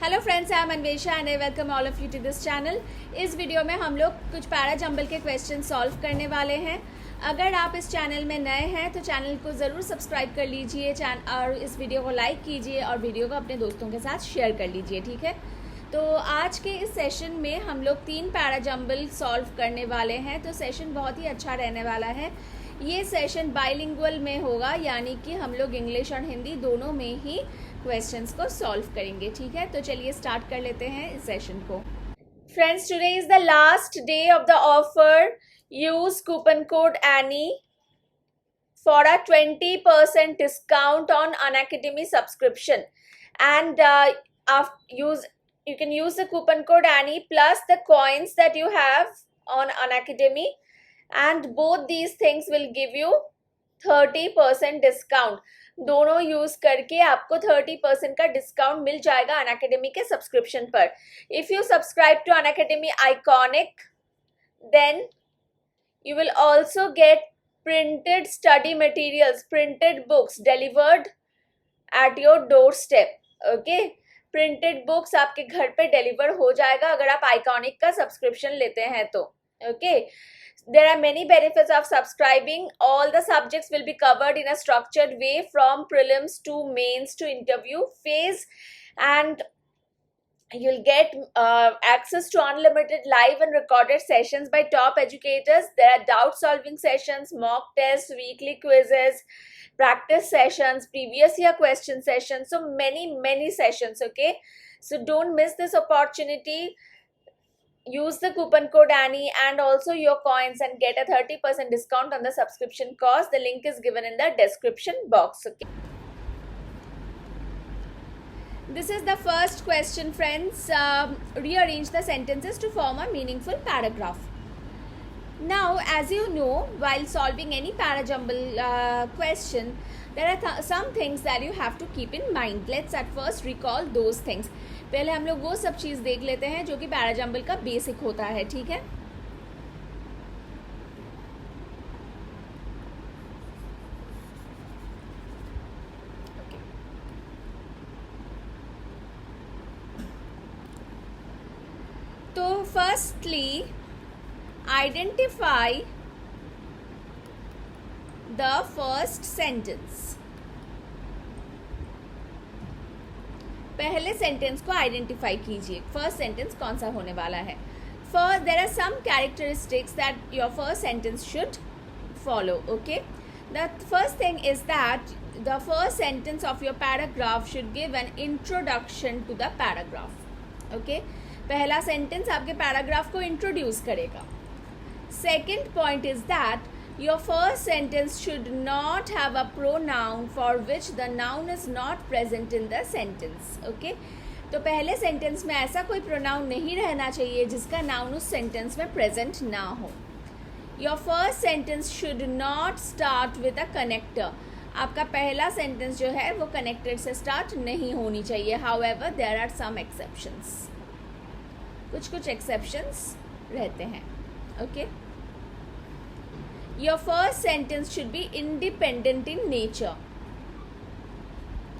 Hello friends, I am Anvesha and I welcome all of you to this channel. इस video में हम लोग कुछ पैरा जंबल के क्वेश्चन सॉल्व करने वाले हैं। अगर आप इस चैनल में नए हैं तो चैनल को ज़रूर सब्सक्राइब कर लीजिए और इस वीडियो को लाइक कीजिए और वीडियो को अपने दोस्तों के साथ शेयर कर लीजिए, ठीक है। तो आज के इस सेशन में हम लोग 3 पैरा जंबल सॉल्व करने वाले हैं, तो सेशन बहुत ही अच्छा रहने वाला है। ये सेशन बाइलिंगुअल में होगा, यानी कि हम लोग इंग्लिश और हिंदी दोनों में ही क्वेश्चंस को सॉल्व करेंगे, ठीक है। तो चलिए स्टार्ट कर लेते हैं इस सेशन को। Friends, today is the last day of the offer. Use coupon code any for a 20% discount on Unacademy subscription, and you can use the coupon code Annie plus the coins that you have on Unacademy, and both these things will give you 30% discount. दोनों use करके आपको 30% का discount मिल जाएगा Unacademy के subscription पर। If you subscribe to Unacademy iconic, then you will also get printed study materials, printed books delivered at your doorstep. Okay, printed books आपके घर पे डिलीवर हो जाएगा अगर आप आइकॉनिक का सब्सक्रिप्शन लेते हैं तो। Okay, there are many benefits of subscribing. All the subjects will be covered in a structured way from prelims to mains to interview phase, and you'll get access to unlimited live and recorded sessions by top educators. There are doubt solving sessions, mock tests, weekly quizzes, practice sessions, previous year question sessions, so many sessions. Okay, so don't miss this opportunity. Use the coupon code Annie and also your coins and get a 30% discount on the subscription cost. The link is given in the description box. Okay, this is the first question, friends. Rearrange the sentences to form a meaningful paragraph. Now, as you know, while solving any parajumble question, there are some things that you have to keep in mind. Let's at first recall those things. पहले हम लोग वो सब चीज़ देख लेते हैं जो कि पैराजम्बल का बेसिक होता है, ठीक है। तो firstly identify the first sentence. पहले सेंटेंस को आइडेंटिफाई कीजिए, फर्स्ट सेंटेंस कौन सा होने वाला है। First, there are some characteristics that your first sentence should follow. Okay, the first thing is that the first sentence of your paragraph should give an introduction to the paragraph. Okay, पहला sentence आपके paragraph को introduce करेगा। Second point is that your first sentence should not have a pronoun for which the noun is not present in the sentence. Okay, तो पहले sentence में ऐसा कोई pronoun नहीं रहना चाहिए जिसका नाउन उस सेंटेंस में प्रेजेंट ना हो। Your first sentence should not start with a connector. आपका पहला सेंटेंस जो है वो कनेक्टेड से स्टार्ट नहीं होनी चाहिए। However, there are some exceptions. कुछ एक्सेप्शंस रहते हैं। Okay, Your first sentence should be independent in nature.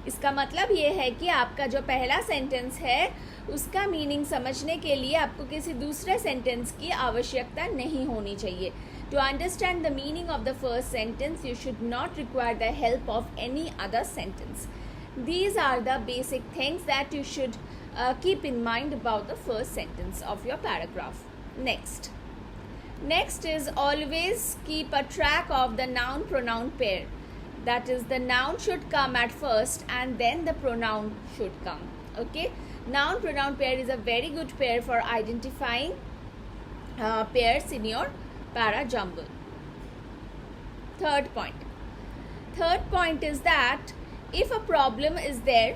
इसका मतलब ये है कि आपका जो पहला सेंटेंस है उसका मीनिंग समझने के लिए आपको किसी दूसरे सेंटेंस की आवश्यकता नहीं होनी चाहिए। To understand the meaning of the first sentence, you should not require the help of any other sentence. These are the basic things that you should keep in mind about the first sentence of your paragraph. Next is always keep a track of the noun pronoun pair. That is, the noun should come at first and then the pronoun should come. Okay, noun pronoun pair is a very good pair for identifying pairs in your para jumble. Third point is that if a problem is there,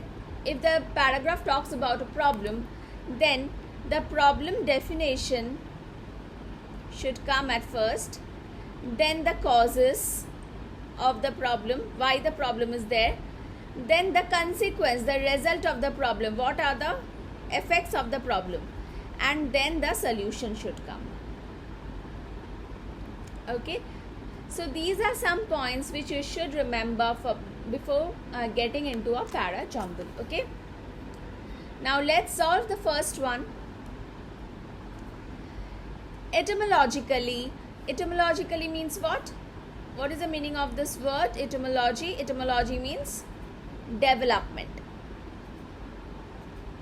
if the paragraph talks about a problem, then the problem definition should come at first, then the causes of the problem, why the problem is there, then the consequence, the result of the problem, what are the effects of the problem, and then the solution should come. Okay, so these are some points which you should remember before getting into a para jumble. Okay, Now let's solve the first one. Etymologically. Etymologically means what? What is the meaning of this word etymology? Etymology means development.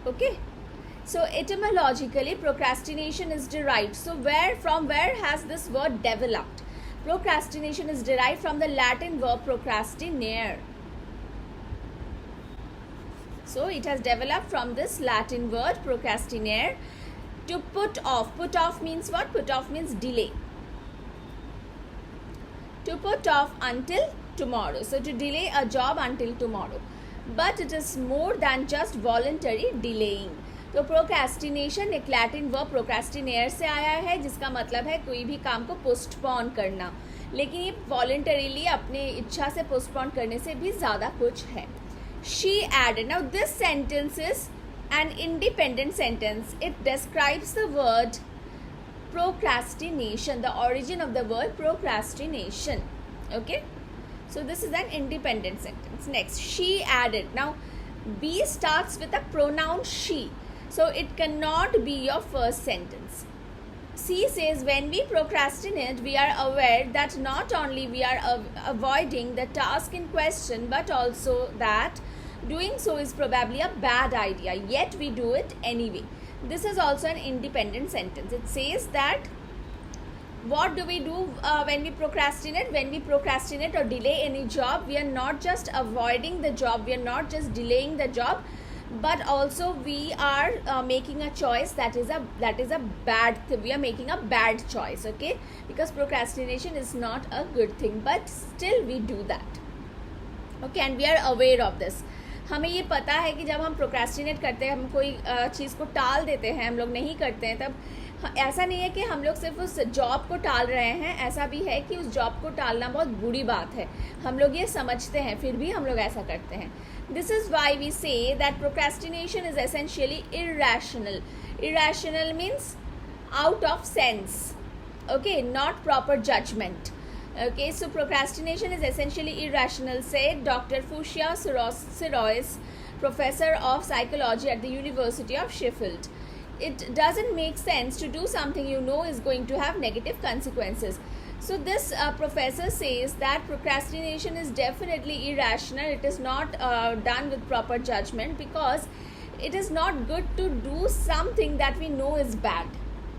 Okay. So etymologically procrastination is derived. So from where has this word developed? Procrastination is derived from the Latin verb procrastinare. So it has developed from this Latin word procrastinare. To put off. Put off means what? Put off means delay. To put off until tomorrow. So to delay a job until tomorrow. But it is more than just voluntary delaying. तो procrastination एक Latin verb प्रोक्रेस्टिनेयर से आया है, जिसका मतलब है कोई भी काम को पोस्टपोन करना, लेकिन ये वॉलंटरीली अपने इच्छा से पोस्टपोन करने से भी ज़्यादा कुछ है. She added. Now this sentence is an independent sentence. It describes the word procrastination, the origin of the word procrastination. Okay, so this is an independent sentence. Next, she added. Now be starts with a pronoun she, so it cannot be your first sentence. C says, when we procrastinate, we are aware that not only we are avoiding the task in question, but also that doing so is probably a bad idea, yet we do it anyway. This is also an independent sentence. It says that what do we do when we procrastinate? When we procrastinate or delay any job, we are not just avoiding the job, we are not just delaying the job, but also we are making a choice that is a bad thing. We are making a bad choice, okay? Because procrastination is not a good thing, but still we do that, okay? And we are aware of this. हमें ये पता है कि जब हम procrastinate करते हैं, हम कोई चीज़ को टाल देते हैं, हम लोग नहीं करते हैं, तब ऐसा नहीं है कि हम लोग सिर्फ उस जॉब को टाल रहे हैं. ऐसा भी है कि उस जॉब को टालना बहुत बुरी बात है. हम लोग ये समझते हैं, फिर भी हम लोग ऐसा करते हैं. This is why we say that procrastination is essentially irrational. Irrational means out of sense, okay, not proper judgment. Okay, so procrastination is essentially irrational, said Dr. Fuchsia Sirois, professor of psychology at the University of Sheffield. It doesn't make sense to do something you know is going to have negative consequences. So this professor says that procrastination is definitely irrational. It is not done with proper judgment, because it is not good to do something that we know is bad.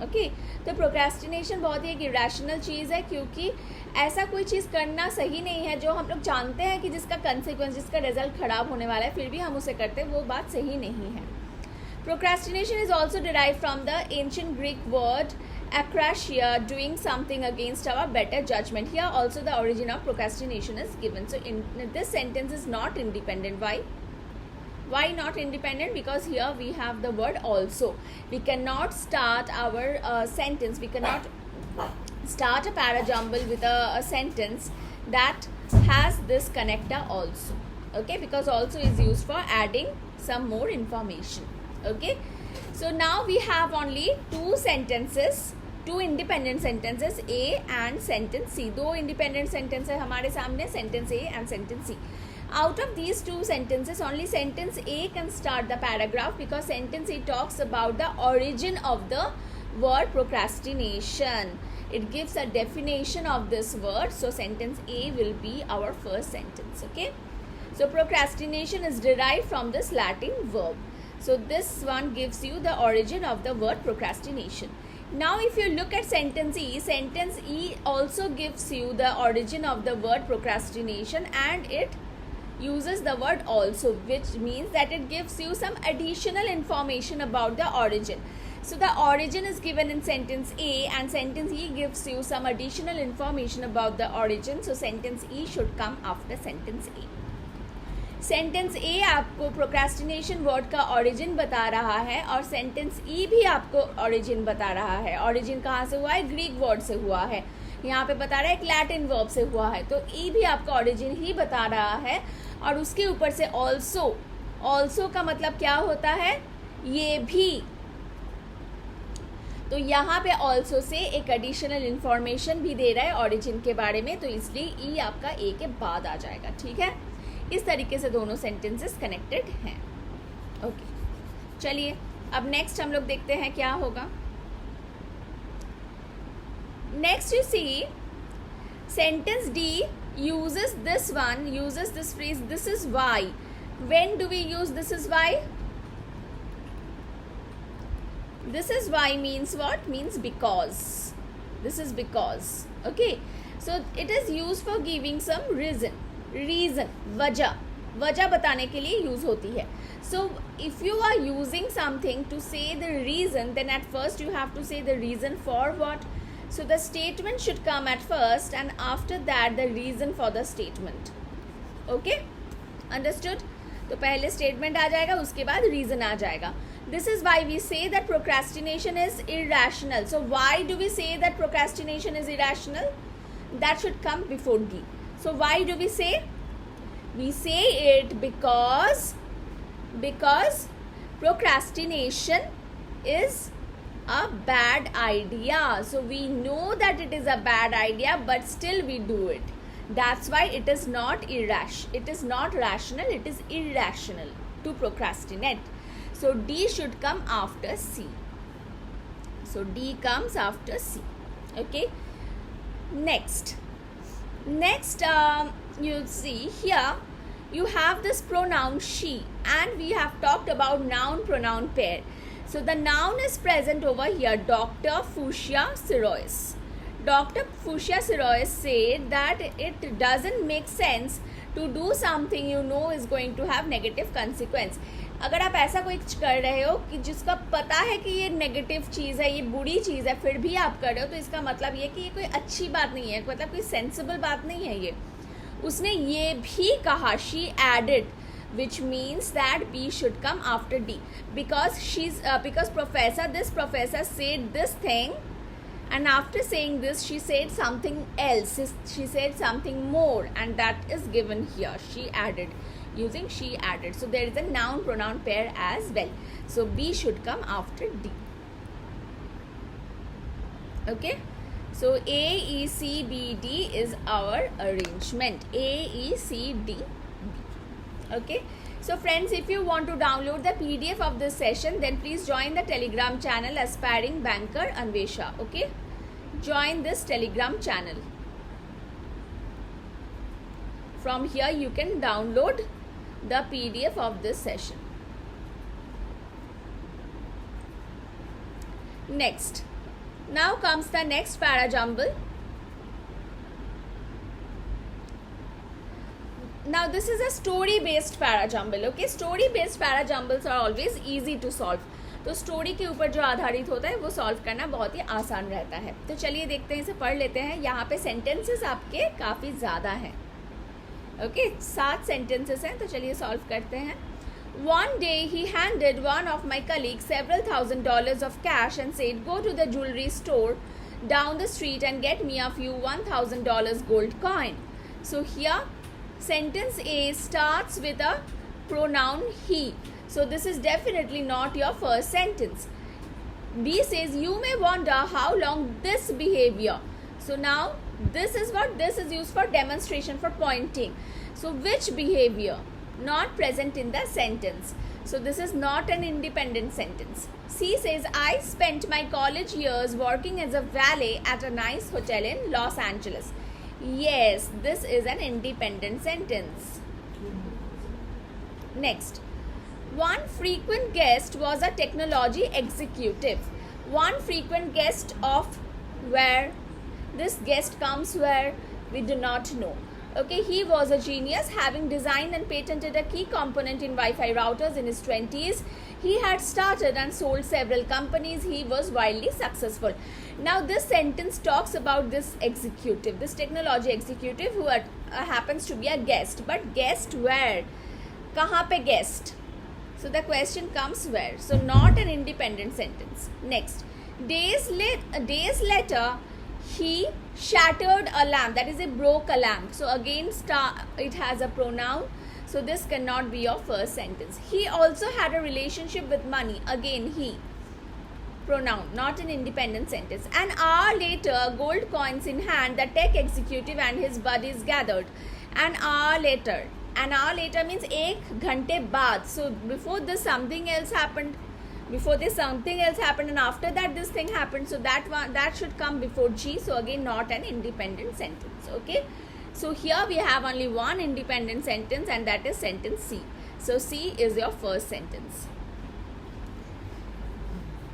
Okay, तो procrastination बहुत ही एक irrational चीज़ है, क्योंकि ऐसा कोई चीज़ करना सही नहीं है जो हम लोग जानते हैं कि जिसका कंसिक्वेंस, जिसका रिजल्ट ख़राब होने वाला है, फिर भी हम उसे करते हैं, वो बात सही नहीं है. Procrastination is also derive from the ancient Greek word akrasia, doing something against our better judgment. Here also the origin of procrastination is given. So in this sentence is not independent. Why not independent? Because here we have the word also. We cannot start our sentence, we cannot start a parajumble with a sentence that has this connector also, okay, because also is used for adding some more information. Okay, so now we have only two independent sentences, A and sentence C. दो independent sentences है हमारे सामने, sentence A and sentence C. Out of these two sentences, only sentence A can start the paragraph, because sentence A talks about the origin of the word procrastination. It gives a definition of this word. So sentence A will be our first sentence. Okay, so procrastination is derived from this Latin verb. So this one gives you the origin of the word procrastination. Now if you look at sentence E also gives you the origin of the word procrastination, and it uses the word also, which means that it gives you some additional information about the origin. So the origin is given in sentence A, and sentence E gives you some additional information about the origin. So sentence E should come after sentence A. Sentence A आपको procrastination word का origin बता रहा है, और sentence ई भी आपको origin बता रहा है. ओरिजिन कहाँ से हुआ है? ग्रीक वर्ड से हुआ है. यहाँ पे बता रहा है एक लैटिन वर्ब से हुआ है, तो ई भी आपका ओरिजिन ही बता रहा है. और उसके ऊपर से ऑल्सो का मतलब क्या होता है? ये भी. तो यहाँ पे ऑल्सो से एक एडिशनल इंफॉर्मेशन भी दे रहा है ओरिजिन के बारे में, तो इसलिए ई आपका ए के बाद आ जाएगा. ठीक है, इस तरीके से दोनों सेंटेंसेस कनेक्टेड हैं. ओके, चलिए अब नेक्स्ट हम लोग देखते हैं क्या होगा. Next you see sentence D uses this phrase, this is why. When do we use this is why? This is why means what? Means because. This is because. Okay, so it is used for giving some reason, वजह बताने के लिए use होती है. So if you are using something to say the reason, then at first you have to say the reason for what. So the statement should come at first and after that the reason for the statement. Okay, understood? तो पहले statement आ जाएगा, उसके बाद reason आ जाएगा. This is why we say that procrastination is irrational. So why do we say that procrastination is irrational? That should come before D. So why do we say? We say it because procrastination is a bad idea. So we know that it is a bad idea, but still we do it. That's why it is not irrational. It is not rational. It is irrational to procrastinate. So D should come after C. So D comes after C. Okay. Next, you see here you have this pronoun she, and we have talked about noun pronoun pair. So the noun is present over here, Dr. Fuchsia Sirois. Dr. Fuchsia Sirois said that it doesn't make sense to do something you know is going to have negative consequence. अगर आप ऐसा कोई कर रहे हो कि जिसका पता है कि ये नेगेटिव चीज़ है, ये बुरी चीज़ है, फिर भी आप कर रहे हो, तो इसका मतलब ये कि ये कोई अच्छी बात नहीं है, मतलब कोई सेंसिबल बात नहीं है ये. उसने ये भी कहा, she added, which means that B should come after D, because this professor said this thing, and after saying this she said something else, she said something more, and that is given here. She added, using she added. So there is a noun pronoun pair as well. So B should come after D. Okay, so A, E, C, B, D is our arrangement. A, E, C, D, B. Okay, so friends, if you want to download the PDF of this session, then please join the Telegram channel Aspiring Banker Anwesha. Okay, join this Telegram channel. From here you can download the PDF of this session. Next, now comes the next para jumble. Now this is a story based para jumble. Okay, story based para jumbles are always easy to solve. तो story के ऊपर जो आधारित होता है वो solve करना बहुत ही आसान रहता है. तो चलिए देखते हैं, इसे पढ़ लेते हैं. यहाँ पे सेंटेंसेस आपके काफ़ी ज़्यादा हैं. ओके, 7 सेंटेंसेस हैं, तो चलिए सॉल्व करते हैं. One day he handed one of my colleagues several $1,000s of cash and said, go to the jewelry store down the street and get me a few $1,000 gold coin. So here sentence A starts with a pronoun he. So this is definitely not your first sentence. B says, you may wonder how long this behavior. So now this is what? This is used for demonstration, for pointing. So which behavior? Not present in the sentence. So this is not an independent sentence. C says, I spent my college years working as a valet at a nice hotel in Los Angeles. Yes, this is an independent sentence. Next, one frequent guest was a technology executive. One frequent guest of where? This guest comes where? We do not know. Okay, he was a genius, having designed and patented a key component in Wi-Fi routers in his 20s. He had started and sold several companies. He was wildly successful. Now this sentence talks about this executive, this technology executive who happens to be a guest. But guest where? Kahan pe guest? So the question comes where? So not an independent sentence. Next, days later, he shattered a lamp. That is, a broke a lamp. So again, it has a pronoun. So this cannot be your first sentence. He also had a relationship with money. Again, he. Pronoun, not an independent sentence. An hour later, gold coins in hand, the tech executive and his buddies gathered. An hour later. An hour later means 1 घंटे बाद. So before this something else happened. Before this something else happened, and after that this thing happened, so that should come before G. So again, not an independent sentence. Okay, so here we have only one independent sentence, and that is sentence C. So C is your first sentence.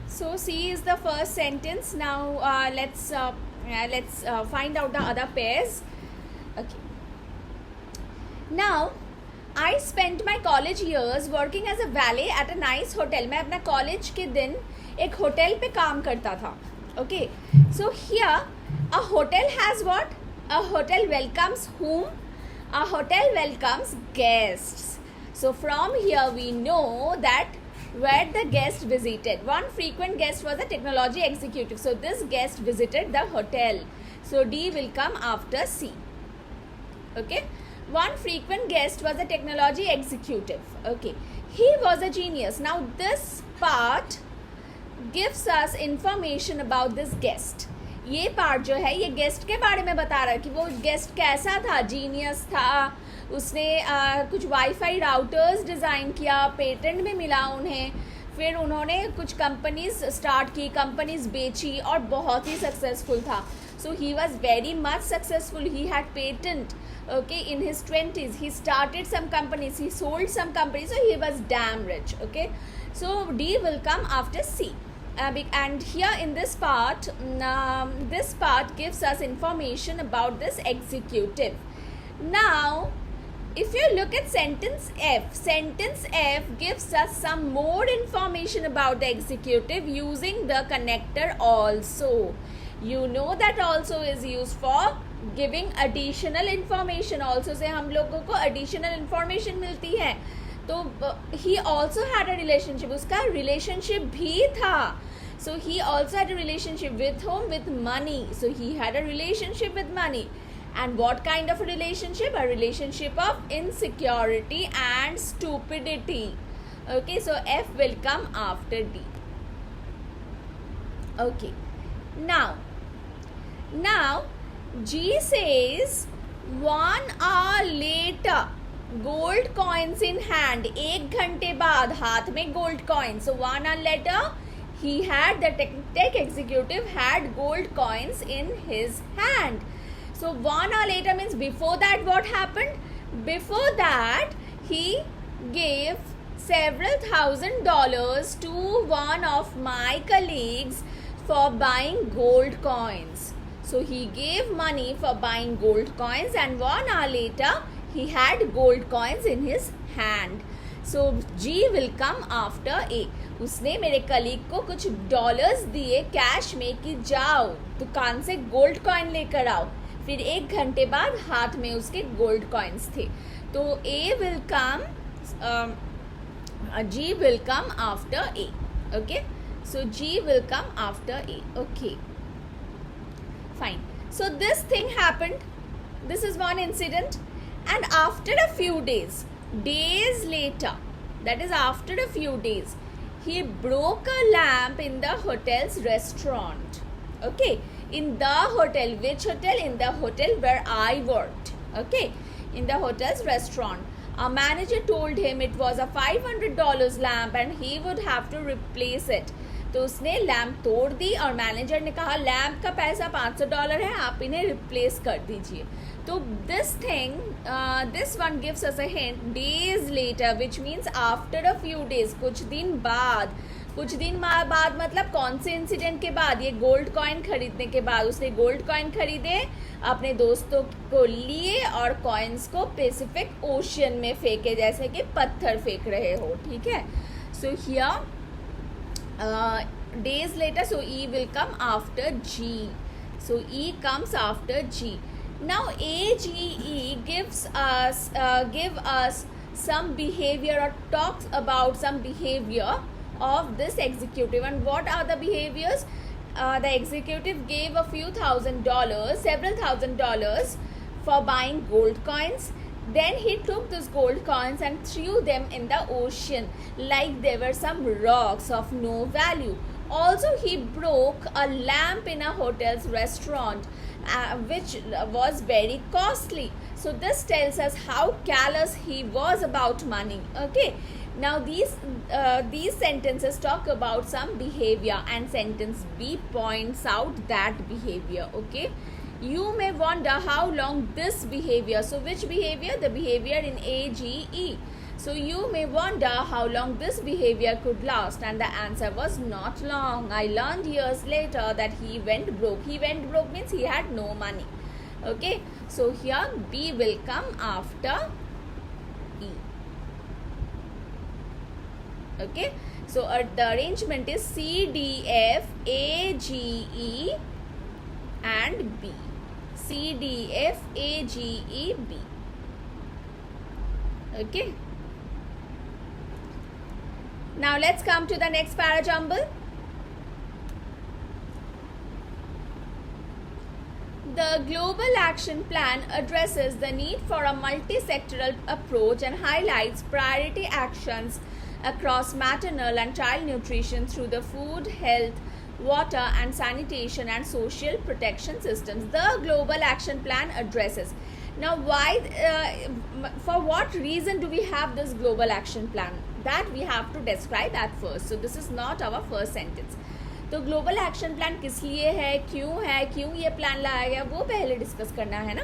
So C is the first sentence. Now let's find out the other pairs. Okay. Now I spent my college years working as a valet at a nice hotel. मैं अपना college के दिन एक hotel पे काम करता था. Okay. So here a hotel has what? A hotel welcomes whom? A hotel welcomes guests. So from here we know that where the guest visited. One frequent guest was a technology executive. So this guest visited the hotel. So D will come after C. Okay. One frequent guest was a technology executive. Okay. He was a genius. Now this part gives us information about this guest. ये part जो है ये guest के बारे में बता रहा है कि वो guest कैसा था, genius था, उसने कुछ वाईफाई राउटर्स डिज़ाइन किया, पेटेंट भी मिला उन्हें, फिर उन्होंने कुछ कंपनीज स्टार्ट की, कंपनीज बेची और बहुत ही सक्सेसफुल था. So he was very much successful. He had patent. Okay, in his 20s he started some companies, he sold some companies, so he was damn rich. Okay, so D will come after C. And here in this part gives us information about this executive. Now if you look at sentence F gives us some more information about the executive using the connector also. You know that also is used for giving additional information. Also से हम लोगों को additional information मिलती है. तो he also had a relationship. उसका relationship भी था. So he also had a relationship with whom? With money. So he had a relationship with money. And what kind of a relationship? A relationship of insecurity and stupidity. Okay, so F will come after D. Okay. Now G says 1 hour later, gold coins in hand. 1 घंटे बाद हाथ में gold coins. So 1 hour later, he had the tech executive had gold coins in his hand. So 1 hour later means before that what happened? Before that he gave several $1,000s to one of my colleagues for buying gold coins. So he gave money for buying gold coins, and 1 hour later he had gold coins in his hand. So G will come after A. उसने मेरे colleague को कुछ dollars दिए cash में कि जाओ दुकान से गोल्ड कॉइन लेकर आओ. फिर 1 घंटे बाद हाथ में उसके गोल्ड कॉइन्स थे. तो A will come, G will come after A. Okay. So G will come after A. Okay. Fine. So this thing happened. This is one incident. And after a few days later, that is after a few days, he broke a lamp in the hotel's restaurant. Okay. In the hotel. Which hotel? In the hotel where I worked. Okay. In the hotel's restaurant. A manager told him it was a $500 lamp and he would have to replace it. तो उसने lamp तोड़ दी और manager ने कहा lamp का पैसा $500 है, आप इन्हें रिप्लेस कर दीजिए. तो this one gives us a hint, days later, which means after a few days, कुछ दिन बाद मतलब कौन से इंसिडेंट के बाद? ये गोल्ड कॉइन खरीदने के बाद. उसने गोल्ड कॉइन खरीदे, अपने दोस्तों को लिए और कॉइन्स को पैसिफिक ओशियन में फेंके, जैसे कि पत्थर फेंक रहे हो. ठीक है. So here days later, so E will come after G. So E comes after G. Now AGE gives us some behavior or talks about some behavior of this executive. And what are the behaviors? The executive gave a few $1,000s, several $1,000s for buying gold coins. Then he took those gold coins and threw them in the ocean like they were some rocks of no value. Also, he broke a lamp in a hotel's restaurant, which was very costly. So this tells us how callous he was about money. Okay. Now these sentences talk about some behavior, and sentence B points out that behavior. Okay, you may wonder how long this behavior. So which behavior? The behavior in AGE. So you may wonder how long this behavior could last, and the answer was not long. I learned years later that he went broke. He went broke means he had no money. Okay, so here B will come after E. Okay, so the arrangement is C, D, F, A, G, E and B. C, D, F, A, G, E, B. Okay. Now let's come to the next para jumble. The Global Action Plan addresses the need for a multi-sectoral approach and highlights priority actions across maternal and child nutrition through the food, health, water and sanitation and social protection systems. The Global Action Plan addresses. Now for what reason do we have this Global Action Plan? That we have to describe at first. So this is not our first sentence. तो global action plan किस लिए है, क्यों ये plan लाया गया, वो पहले डिस्कस करना है ना.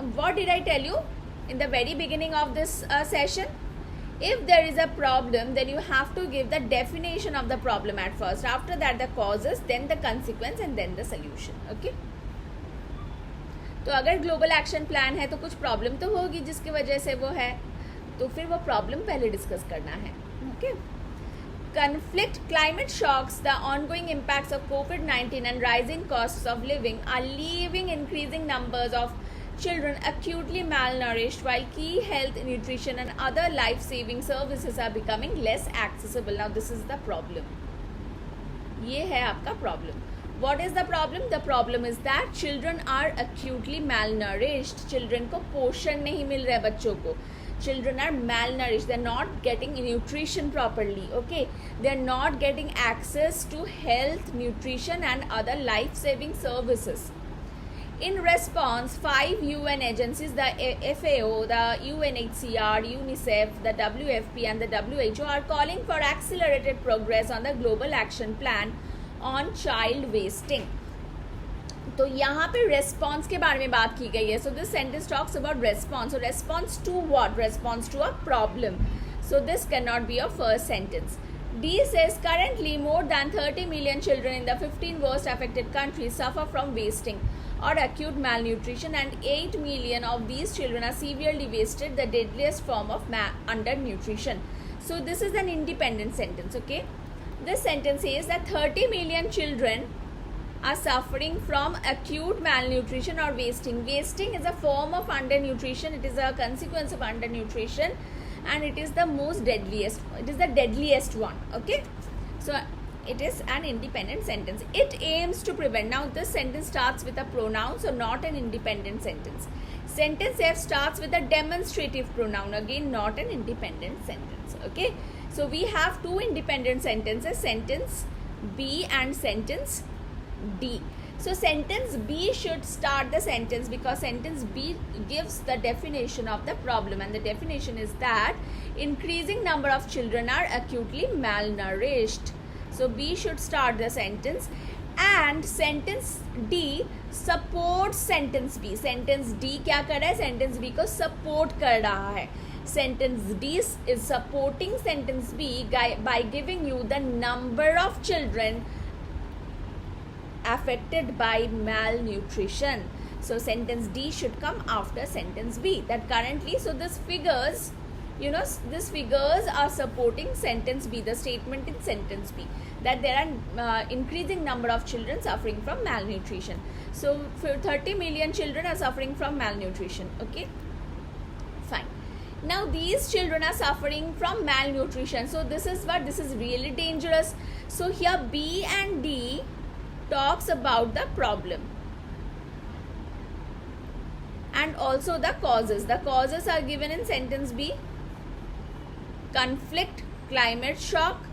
What did I tell you in the very beginning of this session? If there is a problem, then you have to give the definition of the problem at first. After that, the causes, then the consequence, and then the solution. Okay? तो अगर global action plan है तो कुछ problem तो होगी जिसकी वजह से वो है, तो फिर वो प्रॉब्लम पहले डिस्कस करना है. Okay. Conflict, climate shocks, the ongoing impacts of COVID-19 and rising costs of living are leaving increasing numbers of children acutely malnourished, while key health, nutrition and other life-saving services are becoming less accessible. Now this is the problem. ये है आपका problem. What is the problem? The problem is that children are acutely malnourished. Children को पोषण नहीं मिल रहा है बच्चों को. Children are malnourished. They're not getting nutrition properly. Okay, they're not getting access to health, nutrition and other life-saving services. In response, 5 UN agencies, the FAO, the UNHCR, UNICEF, the WFP and the WHO are calling for accelerated progress on the Global Action Plan on child wasting. तो यहाँ पे response के बारे में बात की गई है. So this sentence talks about response. So response to what? Response to a problem. So this can not be a first sentence. D says currently more than 30 million children in the 15 worst affected countries suffer from wasting or acute malnutrition, and 8 million of these children are severely wasted, the deadliest form of undernutrition. So this is an independent sentence. Okay, this sentence says that 30 million children are suffering from acute malnutrition or wasting. Wasting is a form of undernutrition. It is a consequence of undernutrition, and it is the most deadliest. It is the deadliest one. Okay, so it is an independent sentence. It aims to prevent. Now this sentence starts with a pronoun, so not an independent sentence. Sentence F starts with a demonstrative pronoun, again not an independent sentence. Okay, so we have two independent sentences, sentence B and sentence D. So sentence B should start the sentence because sentence B gives the definition of the problem, and the definition is that increasing number of children are acutely malnourished. So B should start the sentence, and sentence D supports sentence B. Sentence D क्या कर रहा है? Sentence B को support कर रहा है. Sentence D is supporting sentence B by giving you the number of children affected by malnutrition. So sentence D should come after sentence B. That currently, so this figures, these figures are supporting sentence B, the statement in sentence B, that there are increasing number of children suffering from malnutrition. So 30 million children are suffering from malnutrition. Okay, fine. Now these children are suffering from malnutrition. So this is really dangerous. So here B and D talks about the problem and also the causes. The causes are given in sentence B: conflict, climate shock,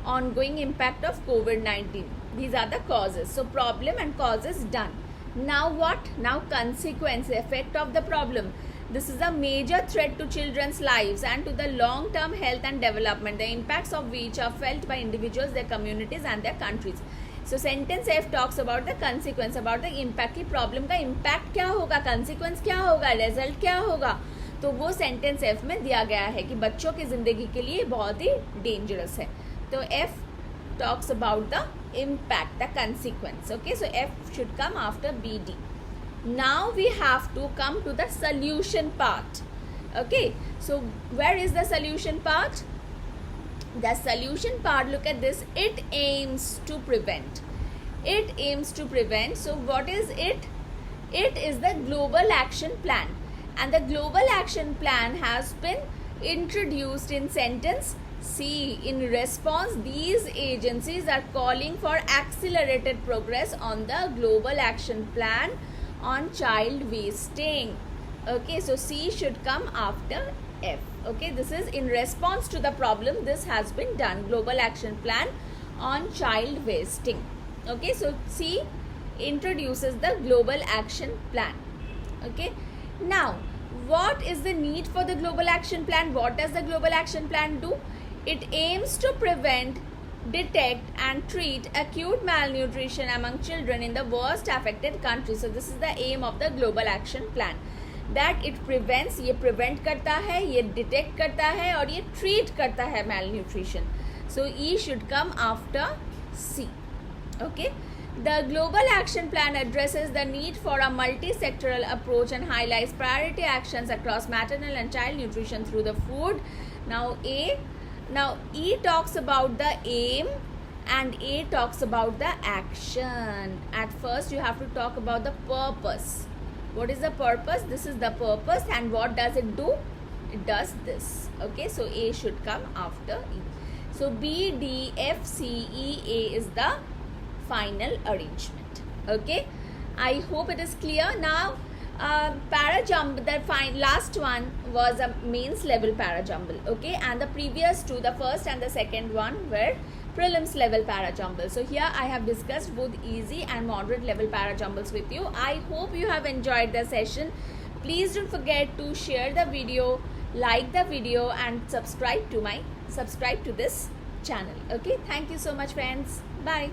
ongoing impact of COVID-19. These are the causes. So problem and causes done. Now what? Now consequence, effect of the problem. This is a major threat to children's lives and to the long-term health and development, the impacts of which are felt by individuals, their communities and their countries. So sentence F talks about the consequence, about the impact. की problem का impact क्या होगा, consequence क्या होगा, result क्या होगा, तो वो सेंटेंस F में दिया गया है कि बच्चों की ज़िंदगी के लिए बहुत ही डेंजरस है. तो F talks about the impact, the consequence. Okay, so F should come after BD. Now we have to come to the solution part. Okay, so where is the solution part? The solution part, look at this, it aims to prevent. It aims to prevent. So what is it? It is the global action plan, and the global action plan has been introduced in sentence C. In response, these agencies are calling for accelerated progress on the global action plan on child wasting. Okay, so C should come after F. Okay, this is in response to the problem this has been done, global action plan on child wasting. Okay, so C introduces the global action plan. Okay, now what is the need for the global action plan? What does the global action plan do? It aims to prevent, detect and treat acute malnutrition among children in the worst affected countries. So this is the aim of the global action plan, that it prevents, ये prevent करता है, ये detect करता है और ये treat करता है malnutrition. So E should come after C. Okay, the global action plan addresses the need for a multi-sectoral approach and highlights priority actions across maternal and child nutrition through the food. Now E talks about the aim and A talks about the action. At first you have to talk about the purpose. What is the purpose? This is the purpose, and what does it do? It does this. Okay, so A should come after E. So B, D, F, C, E, A is the final arrangement. Okay, I hope it is clear. Now para jumble, the last one was a mains level para jumble. Okay, and the previous two, the first and the second one, were prelims level para jumble. So here I have discussed both easy and moderate level para jumbles with you. I hope you have enjoyed the session. Please don't forget to share the video, like the video and subscribe to this channel. Okay, thank you so much friends. Bye.